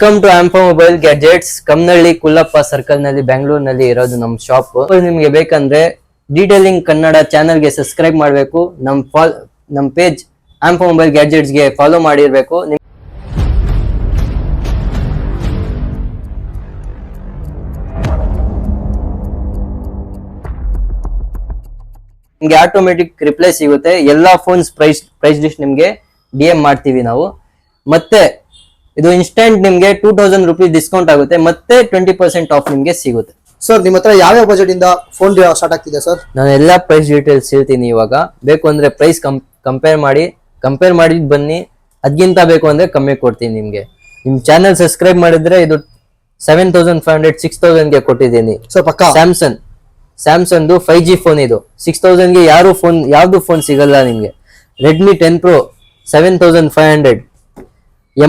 Welcome to ಆಂಫಾ mobile gadgets. Kammanahalli Kullappa circle ನಲ್ಲಿ ಬೆಂಗಳೂರಿನಲ್ಲಿ ಇರೋದು ನಮ್ ಶಾಪ್. ನಿಮ್ಗೆ ಬೇಕಂದ್ರೆ ಡೀಟೇಲಿಂಗ್ ಕನ್ನಡ ಚಾನೆಲ್ ಗೆ ಸಬ್ಸ್ಕ್ರೈಬ್ ಮಾಡಬೇಕು. ನಮ್ ಪೇಜ್ ಆಂಫಾ ಮೊಬೈಲ್ ಗ್ಯಾಜೆಟ್ಸ್ ಗೆ ಫಾಲೋ ಮಾಡಿರ್ಬೇಕು. ನಿಮ್ಗೆ ಆಟೋಮೆಟಿಕ್ ರಿಪ್ಲೈ ಸಿಗುತ್ತೆ. ಎಲ್ಲಾ ಫೋನ್ಸ್ ಪ್ರೈಸ್ ಲಿಸ್ಟ್ ನಿಮ್ಗೆ DM ಮಾಡ್ತೀವಿ ನಾವು. ಮತ್ತೆ ಇದು ಇನ್ಸ್ಟೆಂಟ್ ನಿಮ್ಗೆ 2000 ರೂಪೀಸ್ ಡಿಸ್ಕೌಂಟ್ ಆಗುತ್ತೆ. ಮತ್ತೆ 20% ಆಫ್ ನಿಮ್ಗೆ ಸಿಗುತ್ತೆ. ಸರ್ ನಿಮ್ಮ ಹತ್ರ ಯಾವ ಬಜೆಟ್ ಇಂದ ಫೋನ್ ಸ್ಟಾರ್ಟ್ ಆಗ್ತಿದೆ ಸರ್? ನಾನು ಎಲ್ಲಾ ಪ್ರೈಸ್ ಡೀಟೇಲ್ಸ್ ಹೇಳ್ತೀನಿ ಇವಾಗ. ಬೇಕು ಅಂದ್ರೆ ಪ್ರೈಸ್ ಕಂಪೇರ್ ಮಾಡಿ ಬನ್ನಿ. ಅದಕ್ಕಿಂತ ಬೇಕು ಅಂದ್ರೆ ಕಮ್ಮಿ ಕೊಡ್ತೀನಿ ನಿಮ್ಗೆ. ನಿಮ್ ಚಾನೆಲ್ ಸಬ್ಸ್ಕ್ರೈಬ್ ಮಾಡಿದ್ರೆ ಇದು 7500 6000 ಗೆ ಕೊಟ್ಟಿದ್ದೀನಿ. ಸರ್ ಪಕ್ಕಾ ಸ್ಯಾಮ್ಸಂಗ್ 5G ಫೋನ್ ಇದು. 6000 ಗೆ ಯಾವ್ದು ಫೋನ್ ಸಿಗಲ್ಲ ನಿಮ್ಗೆ. ರೆಡ್ಮಿ 10 Pro 7500,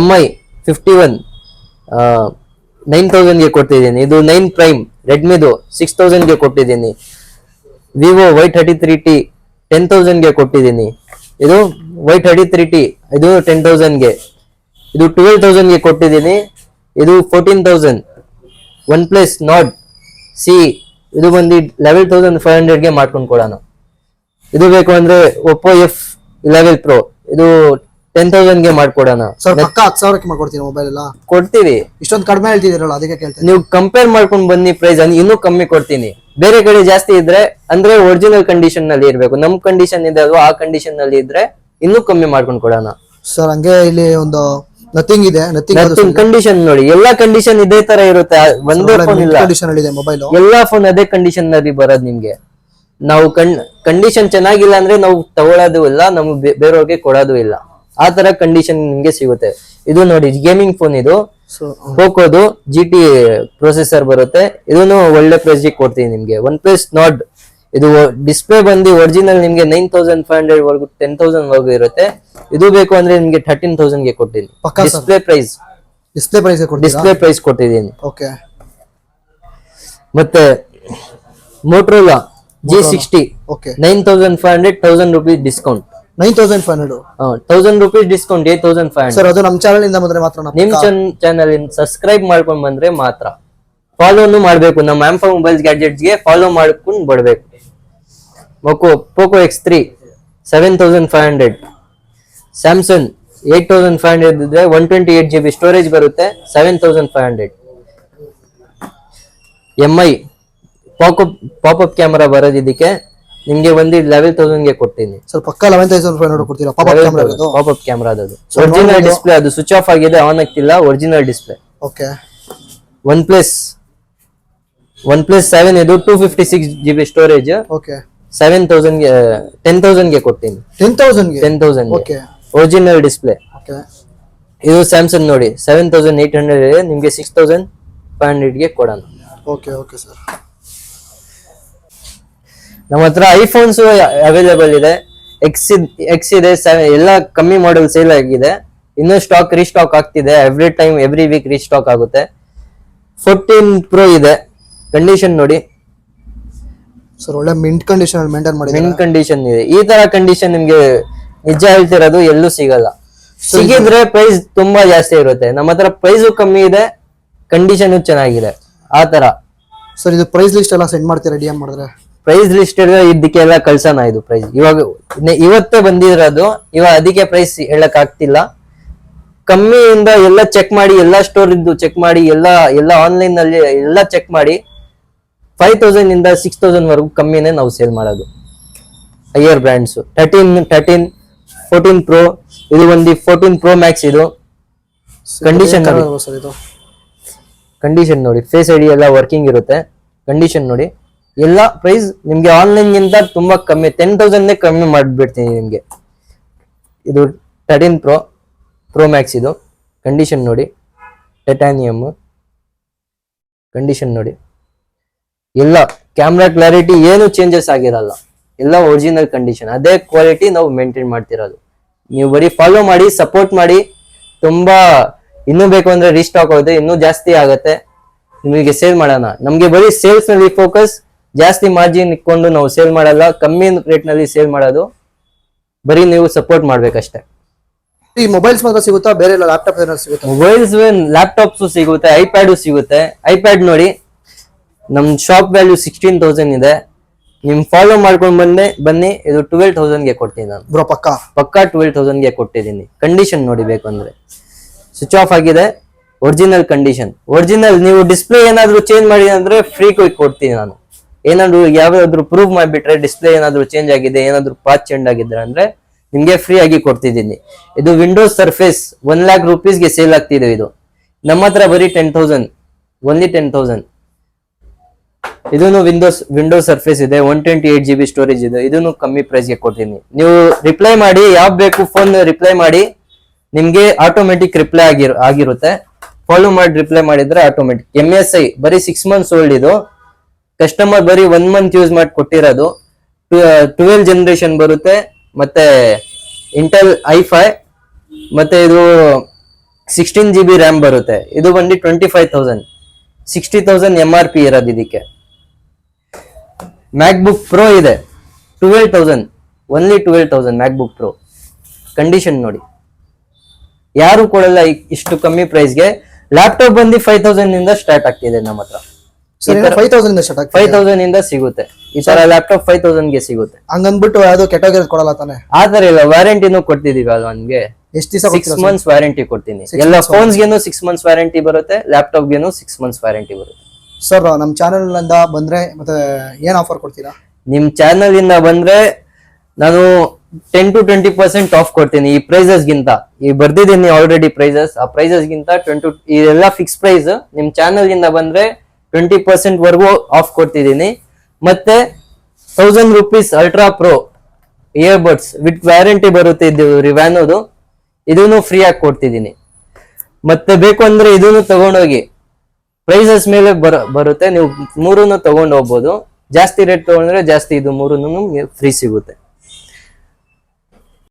MI 51 9000 ಗೆ ಕೊಟ್ಟಿದ್ದೀನಿ. ಇದು 9 ಪ್ರೈಮ್ ರೆಡ್ಮಿದು 6000 ಗೆ ಕೊಟ್ಟಿದ್ದೀನಿ. ವಿವೋ Y33T 10000 ಗೆ ಕೊಟ್ಟಿದ್ದೀನಿ. ಇದು Y33T ಇದು 10000 ಗೆ. ಇದು 12000 ಗೆ ಕೊಟ್ಟಿದ್ದೀನಿ. ಇದು 14000. OnePlus Nord C ಇದು ಬಂದು 11500 ಗೆ ಮಾಡ್ಕೊಂಡು ಕೊಡೋಣ. ಇದು ಬೇಕು ಅಂದ್ರೆ Oppo F11 Pro ಇದು 10000 ಗೆ ಮಾಡ್ಕೊಡೋಣ. ಸರ್ ಪಕ್ಕಾ 10000 ಗೆ ಮಾಡ್ಕೊಡ್ತೀನಿ. ಮೊಬೈಲ್ ಎಲ್ಲ ಕೊಡ್ತೀವಿ. ಇಷ್ಟೊಂದು ಕಡಿಮೆ ಹೇಳ್ತಿದ್ದೀರಲ್ಲ ಅದಕ್ಕೆ ಕೇಳ್ತೀನಿ. ನೀವು ಕಂಪೇರ್ ಮಾಡ್ಕೊಂಡು ಬನ್ನಿ ಪ್ರೈಸ್ ಇನ್ನೂ ಕಮ್ಮಿ ಕೊಡ್ತೀನಿ. ಬೇರೆ ಕಡೆ ಜಾಸ್ತಿ ಇದ್ರೆ ಅಂದ್ರೆ ಒರಿಜಿನಲ್ ಕಂಡೀಷನ್ ನಲ್ಲಿ ಇರ್ಬೇಕು. ನಮ್ ಕಂಡೀಷನ್ ಇದೆ ಅಲ್ವಾ, ಆ ಕಂಡೀಷನ್ ನಲ್ಲಿ ಇದ್ರೆ ಇನ್ನೂ ಕಮ್ಮಿ ಮಾಡ್ಕೊಂಡು ಕೊಡೋಣ. ಸರ್ ಹಂಗೆ ಇಲ್ಲಿ ಒಂದು ನಥಿಂಗ್ ಇದೆ. ನಥಿಂಗ್ ಕಂಡೀಷನ್ ನೋಡಿ, ಎಲ್ಲಾ ಕಂಡೀಷನ್ ಇದೇ ತರ ಇರುತ್ತೆ. ಒಂದೇ ಫೋನ್ ಇಲ್ಲ, ಕಂಡೀಷನ್ ಇದೆ ಮೊಬೈಲ್. ಎಲ್ಲಾ ಫೋನ್ ಅದೇ ಕಂಡೀಷನ್ ನಲ್ಲಿ ಬರೋದು ನಿಮ್ಗೆ. ನಾವು ಕಂಡೀಷನ್ ಚೆನ್ನಾಗಿಲ್ಲ ಅಂದ್ರೆ ನಾವು ತಗೊಳ್ಳೋದು ಇಲ್ಲ, ನಮ್ಗೆ ಬೇರೆಯವ್ರಿಗೆ ಕೊಡೋದು ಇಲ್ಲ. ಆ ತರ ಕಂಡೀಷನ್ ನಿಮ್ಗೆ ಸಿಗುತ್ತೆ. ಇದು ನೋಡಿ ಗೇಮಿಂಗ್ ಫೋನ್. ಇದು ಪೋಕೋದು GT ಪ್ರೊಸೆಸರ್ ಬರುತ್ತೆ. ಇದನ್ನು ಒಳ್ಳೆ ಪ್ರೈಸ್ ಗೆ ಕೊಡ್ತೀನಿ ನಿಮ್ಗೆ. OnePlus Nord ಇದು ಡಿಸ್ಪ್ಲೇ ಬಂದು ಒರಿಜಿನಲ್ ನಿಮ್ಗೆ 9500 ವರೆಗೂ 10000 ವರೆಗೂ ಇರುತ್ತೆ. ಇದು ಬೇಕು ಅಂದ್ರೆ ನಿಮ್ಗೆ 13000 ಗೆ ಕೊಡ್ತೀನಿ. ಡಿಸ್ಪ್ಲೇ ಪ್ರೈಸ್ ಕೊಟ್ಟಿದ್ದೀನಿ. ಓಕೆ. ಮತ್ತೆ Motorola G60 9500 1000 rupees discount. 9500 1000 rupees discount 8500. Sir ಅದು ನಮ್ಮ ಚಾನೆಲ್ ಇಂದ ಬಂದ್ರೆ ಮಾತ್ರ. ನಿಮ್ ಚಾನೆಲ್ ಇಂದ ಸಬ್ಸ್ಕ್ರೈಬ್ ಮಾಡ್ಕೊಂಡ್ ಬಂದ್ರೆ ಮಾತ್ರ. ಫಾಲೋನು ಮಾಡ್ಬೇಕು. ನಮ್ಮ ಆಂಫಾ ಮೊಬೈಲ್ಸ್ ಗ್ಯಾಡ್ಜೆಟ್ಸ್ ಗೆ ಫಾಲೋ ಮಾಡ್ಕೊಂಡು ಬರಬೇಕು. Poco X3 7500, Samsung 8500 ಇದ್ರೆ 128GB ಸ್ಟೋರೇಜ್ ಬರುತ್ತೆ 7500. MI ಪಾಪ್ ಕ್ಯಾಮೆರಾ ಬರೋದು ಇದಕ್ಕೆ ನಿಮ್ಗೆ ಒಂದು 11000 ಗೆ ಕೊಡ್ತೀನಿ. ಸರ್ ಪಕ್ಕಾ 11500 ಕೊಡ್ತೀರಾ? ಪಾಪ್ ಕ್ಯಾಮೆರಾ ಅದು ಒರಿಜಿನಲ್ ಡಿಸ್ಪ್ಲೇ. ಅದು ಸ್ವಿಚ್ ಆಫ್ ಆಗಿದೆ, ಆನ್ ಆಗ್ತಿಲ್ಲ. Original display. ಓಕೆ. OnePlus 7 ಇದು 256GB ಸ್ಟೋರೇಜ್. ಓಕೆ. 7000 ಗೆ 10000 ಗೆ ಕೊಡ್ತೀನಿ. 10000 ಓಕೆ. Original display. ಓಕೆ. ಇದು ಸ್ಯಾಮ್ಸಂಗ್ ನೋಡಿ 7800 ಇದೆ, ನಿಮ್ಗೆ 6500 ಗೆ ಕೊಡೋಣ. Okay okay sir. ನಮ್ಮ ಹತ್ರ ಐಫೋನ್ಸ್ ಅವೈಲೇಬಲ್ ಇದೆ. ಎಕ್ಸ್ ಇದೆ, ಎಲ್ಲ ಕಮ್ಮಿ ಮಾಡೆಲ್ ಸೇಲ್ ಆಗಿದೆ. ಇನ್ನೂ ರೀಸ್ಟಾಕ್ ಆಗ್ತಿದೆ. ಎವ್ರಿ ವೀಕ್ ರೀಸ್ಟಾಕ್ ಆಗುತ್ತೆ. 14 Pro ಇದೆ. ಕಂಡೀಷನ್ ನೋಡಿ ಸರ್, ಒಳ್ಳೆ ಮಿಂಟ್ ಕಂಡೀಷನ್ ಮೇಂಟೈನ್ ಮಾಡಿ. ಮಿಂಟ್ ಕಂಡೀಷನ್ ಇದೆ. ಈ ತರ ಕಂಡೀಷನ್ ನಿಮ್ಗೆ ನಿಜ ಹೇಳ್ತಿರೋದು ಎಲ್ಲೂ ಸಿಗಲ್ಲ. ಸಿಗಿದ್ರೆ ಪ್ರೈಸ್ ತುಂಬಾ ಜಾಸ್ತಿ ಇರುತ್ತೆ. ನಮ್ಮ ಹತ್ರ ಪ್ರೈಸ್ ಕಮ್ಮಿ ಇದೆ, ಕಂಡೀಷನ್ ಚೆನ್ನಾಗಿದೆ. ಆ ತರ. ಸರ್ ಇದು ಪ್ರೈಸ್ ಲಿಸ್ಟ್ ಎಲ್ಲ ಸೆಂಡ್ ಮಾಡ್ತೀರಾ DM ಮಾಡಿದ್ರೆ? ಪ್ರೈಸ್ ಲಿಸ್ಟ್ ಇದಕ್ಕೆಲ್ಲ ಕಳ್ಸೋಣ. ಇದು ಪ್ರೈಸ್ ಇವತ್ತೇ ಬಂದಿರೋದು. ಇವಾಗ ಅದಕ್ಕೆ ಪ್ರೈಸ್ ಹೇಳಕ್ ಆಗ್ತಿಲ್ಲ. ಕಮ್ಮಿಯಿಂದ ಎಲ್ಲ ಚೆಕ್ ಮಾಡಿ, ಎಲ್ಲ ಸ್ಟೋರ್ ಇದ್ದು ಚೆಕ್ ಮಾಡಿ, ಎಲ್ಲ ಆನ್ಲೈನ್ ನಲ್ಲಿ ಎಲ್ಲ ಚೆಕ್ ಮಾಡಿ 5000 ಇಂದ 6000 ವರೆಗೂ ಕಮ್ಮಿನೇ ನಾವು ಸೇಲ್ ಮಾಡೋದು. ಹೈಯರ್ ಬ್ರ್ಯಾಂಡ್ಸ್ 13, 14 Pro ಇದು ಒಂದು 14 Pro Max. ಇದು ಕಂಡೀಷನ್ ನೋಡಿ, ಫೇಸ್ ID ಎಲ್ಲ ವರ್ಕಿಂಗ್ ಇರುತ್ತೆ. ಕಂಡೀಷನ್ ನೋಡಿ. ಎಲ್ಲ ಪ್ರೈಸ್ ನಿಮ್ಗೆ ಆನ್ಲೈನ್ ಗಿಂತ ತುಂಬಾ ಕಮ್ಮಿ, 10000 ಕಮ್ಮಿ ಮಾಡ್ಬಿಡ್ತೀನಿ ನಿಮ್ಗೆ. ಇದು 13 Pro Max ಇದು ಕಂಡೀಷನ್ ನೋಡಿ. ಟೈಟಾನಿಯಮ್ ಕಂಡೀಷನ್ ನೋಡಿ. ಎಲ್ಲ ಕ್ಯಾಮ್ರಾ ಕ್ಲಾರಿಟಿ ಏನು ಚೇಂಜಸ್ ಆಗಿರಲ್ಲ. ಎಲ್ಲ ಒರಿಜಿನಲ್ ಕಂಡೀಷನ್, ಅದೇ ಕ್ವಾಲಿಟಿ ನಾವು ಮೇಂಟೈನ್ ಮಾಡ್ತಿರೋದು. ನೀವು ಬರೀ ಫಾಲೋ ಮಾಡಿ, ಸಪೋರ್ಟ್ ಮಾಡಿ. ತುಂಬಾ ಇನ್ನೂ ಬೇಕು ಅಂದ್ರೆ ರೀಸ್ಟಾಕ್ ಆಗುತ್ತೆ, ಇನ್ನೂ ಜಾಸ್ತಿ ಆಗತ್ತೆ. ನಿಮಗೆ ಸೇಲ್ ಮಾಡೋಣ. ನಮ್ಗೆ ಬರೀ ಸೇಲ್ಸ್ ನಲ್ಲಿ ಫೋಕಸ್. ಜಾಸ್ತಿ ಮಾರ್ಜಿನ್ ಇಟ್ಕೊಂಡು ನಾವು ಸೇಲ್ ಮಾಡಲ್ಲ, ಕಮ್ಮಿ ರೇಟ್ ನಲ್ಲಿ ಸೇಲ್ ಮಾಡೋದು. ಬರೀ ನೀವು ಸಪೋರ್ಟ್ ಮಾಡ್ಬೇಕಷ್ಟೇ. ಈ ಮೊಬೈಲ್ಸ್ ಮಾತ್ರ ಸಿಗುತ್ತಾ, ಬೇರೆ ಎಲ್ಲ ಲ್ಯಾಪ್ಟಾಪ್ ಏನಾದ್ರು ಸಿಗುತ್ತಾ? ಮೊಬೈಲ್ಸ್ ಲ್ಯಾಪ್ಟಾಪ್ಸ್ ಸಿಗುತ್ತೆ, ಐಪ್ಯಾಡು ಸಿಗುತ್ತೆ. ಐಪ್ಯಾಡ್ ನೋಡಿ ನಮ್ ಶಾಪ್ ವ್ಯಾಲ್ಯೂ 16,000 ಇದೆ. ನಿಮ್ ಫಾಲೋ ಮಾಡ್ಕೊಂಡ್ ಬನ್ನಿ, ಇದು 12,000ಗೆ ಕೊಡ್ತೀನಿ ನಾನು. ಬ್ರೋ ಪಕ್ಕಾ 12,000ಗೆ ಕೊಟ್ಟಿದ್ದೀನಿ. ಕಂಡೀಷನ್ ನೋಡಿ ಬೇಕಂದ್ರೆ, ಸ್ವಿಚ್ ಆಫ್ ಆಗಿದೆ, ಒರಿಜಿನಲ್ ಕಂಡೀಷನ್. ಒರಿಜಿನಲ್. ನೀವು ಡಿಸ್ಪ್ಲೇ ಏನಾದ್ರು ಚೇಂಜ್ ಮಾಡಿ ಅಂದ್ರೆ ಫ್ರೀ ಕ್ವಿಕ್ ಕೊಡ್ತೀನಿ ನಾನು. ಏನಾದ್ರು ಯಾವ್ದಾದ್ರು ಪ್ರೂವ್ ಮಾಡ್ಬಿಟ್ರೆ ಡಿಸ್ಪ್ಲೇ ಏನಾದ್ರು ಚೇಂಜ್ ಆಗಿದೆ, ಏನಾದ್ರು ಪಾತ್ ಚೇಂಜ್ ಆಗಿದ್ರೆ ಅಂದ್ರೆ ನಿಮ್ಗೆ ಫ್ರೀ ಆಗಿ ಕೊಡ್ತಿದ್ದೀನಿ. ಇದು ವಿಂಡೋಸ್ ಸರ್ಫೇಸ್ 1 lakh rupeesಗೆ ಸೇಲ್ ಆಗ್ತಿದೆ. ಇದು ನಮ್ಮ ಹತ್ರ ಬರೀ 10,000, ಓನ್ಲಿ 10,000. ಇದನ್ನು ವಿಂಡೋಸ್ ಸರ್ಫೇಸ್ ಇದೆ, 128 GB ಸ್ಟೋರೇಜ್ ಇದೆ. ಇದನ್ನು ಕಮ್ಮಿ ಪ್ರೈಸ್ಗೆ ಕೊಡ್ತೀನಿ. ನೀವು ರಿಪ್ಲೈ ಮಾಡಿ, ಯಾವ್ ಬೇಕು ಫೋನ್ ರಿಪ್ಲೈ ಮಾಡಿ, ನಿಮ್ಗೆ ಆಟೋಮೆಟಿಕ್ ರಿಪ್ಲೈ ಆಗಿರುತ್ತೆ. ಫಾಲೋ ಮಾಡಿ ರಿಪ್ಲೈ ಮಾಡಿದ್ರೆ ಆಟೋಮೆಟಿಕ್. MSI ಬರೀ 6 months ಓಲ್ಡ್. ಇದು ಕಸ್ಟಮರ್ ಬರೀ 1 month ಯೂಸ್ ಮಾಡಿ ಕೊಟ್ಟಿರೋದು. 12 ಜನರೇಷನ್ ಬರುತ್ತೆ, ಮತ್ತೆ ಇಂಟೆಲ್ i5, ಮತ್ತೆ ಇದು 16 GB ರ್ಯಾಮ್ ಬರುತ್ತೆ. ಇದು ಬಂದು 25,000, 60,000 MRP ಇರೋದು ಇದಕ್ಕೆ. ಮ್ಯಾಕ್ಬುಕ್ ಪ್ರೋ ಇದೆ 12,000, ಓನ್ಲಿ 12,000 ಮ್ಯಾಕ್ಬುಕ್ ಪ್ರೋ. ಕಂಡೀಷನ್ ನೋಡಿ, ಯಾರು ಕೊಡಲ್ಲ ಇಷ್ಟು ಕಮ್ಮಿ ಪ್ರೈಸ್ಗೆ. ಲ್ಯಾಪ್ಟಾಪ್ ಬಂದು 5,000 ಇಂದ ಸ್ಟಾರ್ಟ್ ಆಗ್ತಿದೆ ನಮ್ಮ ಹತ್ರ. 5,000 ಇಂದ ಸ್ಟಾರ್ಟ್ 5,000 ಇಂದ ಸಿಗುತ್ತೆ ಈ ತರ ಲ್ಯಾಪ್ಟಾಪ್. 5,000ಗೆ ಸಿಗುತ್ತೆ. ಹಂಗಂದ್ಬಿಟ್ಟು ಯಾವ್ದೋ ಕೆಟಗರಿ ಕೊಡಲ್ಲ ತಾನೆ? ಆತರ ಇಲ್ಲ, ವ್ಯಾರಂಟಿನೂ ಕೊಡ್ತಿದೀವಿ ಅಲ್ವಾ ನಿಮ್ಗೆ. ಎಷ್ಟು ದಿವಸ 6 months ವ್ಯಾರಂಟಿ ಕೊಡ್ತೀನಿ. ಎಲ್ಲ ಫೋನ್ಸ್ ಗೆನು 6 months ವ್ಯಾರಂಟಿ ಬರುತ್ತೆ, ಲ್ಯಾಪ್ಟಾಪ್ ಗೆನು 6 months ವ್ಯಾರಂಟಿ ಬರುತ್ತೆ. ಸರ್ ನಮ್ ಚಾನೆಲ್ ಇಂದ ಬಂದ್ರೆ ಮತ್ತೆ ಏನ್ ಆಫರ್ ಕೊಡ್ತೀರಾ? ನಿಮ್ ಚಾನಲ್ ಇಂದ ಬಂದ್ರೆ ನಾನು 10 to 20% ಆಫ್ ಕೊಡ್ತೀನಿ. ಈ ಪ್ರೈಸಸ್ ಗಿಂತ ಈ ಬರ್ದಿದ್ದೀನಿ ಆಲ್ರೆಡಿ ಪ್ರೈಸಸ್. ಆ ಪ್ರೈಸಸ್ ಗಿಂತ 20 ಇದೆಲ್ಲ ಫಿಕ್ಸ್ ಪ್ರೈಸ್. ನಿಮ್ ಚಾನಲ್ ಇಂದ ಬಂದ್ರೆ 20% ವರೆಗೂ ಆಫ್ ಕೊಡ್ತಿದ್ದೀನಿ. ಮತ್ತೆ 1,000 rupees ultra pro earbuds with warranty ಬರುತ್ತೆ. ಇದು ರಿವ್ಯಾನೋದು, ಇದನ್ನು ಫ್ರೀ ಆಗಿ ಕೊಡ್ತಿದ್ದೀನಿ. ಮತ್ತೆ ಬೇಕು ಅಂದ್ರೆ ಇದನ್ನು ತಗೊಂಡೋಗಿ, ಪ್ರೈಸಸ್ ಮೇಲೆ ಬರುತ್ತೆ. ನೀವು ಮೂರನ್ನು ತಗೊಂಡು ಹೋಗ್ಬೋದು. ಜಾಸ್ತಿ ರೇಟ್ ತಗೊಂಡ್ರೆ ಜಾಸ್ತಿ, ಇದು ಮೂರನ್ನು ಫ್ರೀ ಸಿಗುತ್ತೆ.